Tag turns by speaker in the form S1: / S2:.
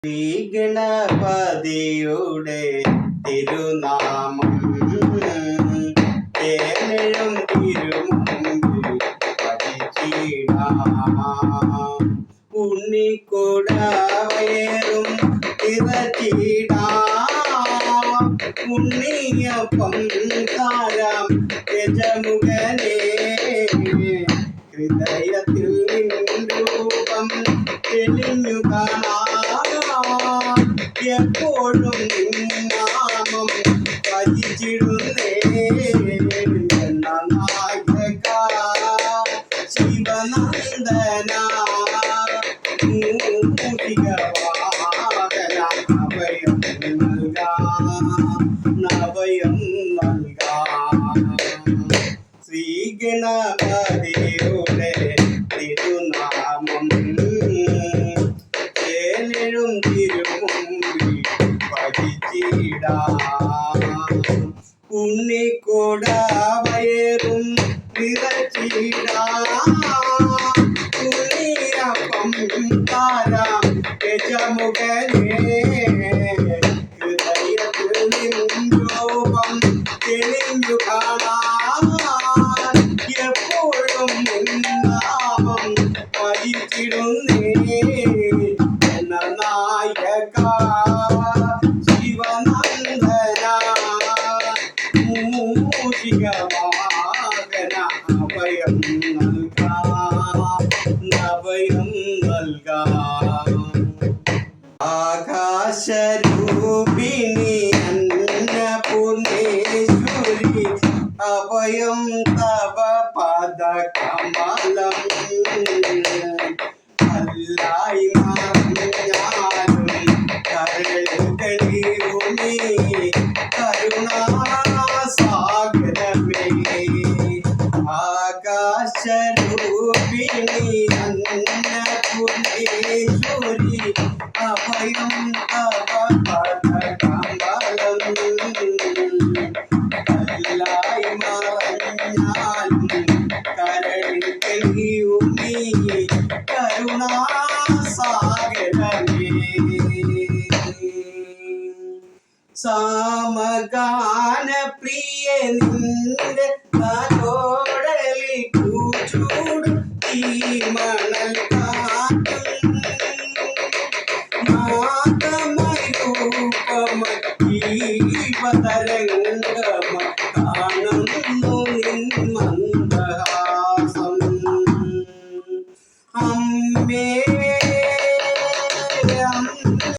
S1: ശ്രീ ഗണപതിയുടെ തിരുനാമം തേനും തിരുമുമ്പിൽ പഠിച്ചിടാം. ഉണ്ണിക്കൊടാവേറും ഇറച്ചിടാം. ഉണ്ണിയപ്പം താരാം യജമുഖനേ. ഹൃദയത്തിൽ രൂപം തെളിഞ്ഞു കാണാം. എപ്പോഴും നാമം ഭജിച്ചിടുന്നേ. നായക ശിവനന്ദന മൂഷികവാഹന അഭയം നൽകാം. ശ്രീ ഗണപതിയുടെ തിരുനാമം തേനും തിരുമുമ്പിൽ പഠിച്ചിടാം. ഉണ്ണിക്കൊടാവേറും ഇറച്ചിടാം. ഉണ്ണിയപ്പം താരാം യജമുഖനേ. ഹൃദയത്തിൽ രൂപം തെളിഞ്ഞു കാണാൻ. എപ്പോഴും നാമം ഭജിച്ചിടുന്നേ. നായക ശിവനന്ദന മൂഷികവാഹന അഭയം നൽകാം. ആകാശരൂപിണി അന്നപൂർണേശ്വരി അഭയം തവ പദകമലം. അല്ലായി മറിഞ്ഞാലും കരളിയുമീ കരുണാസാഗരമേ. ആകാശരൂപിണി അന്നപൂർണേശ്വരി അഭയം തവ പദകമലം. അല്ലായി മറിഞ്ഞാലും കരളിയുമീ കരുണാസാഗരമേ. സാമഗാന പ്രിയ നിന്റെ തലോടലിൽ കൂച്ചൂടും ഈ മണൽ കാറ്റും. നാദമയ രൂപമീ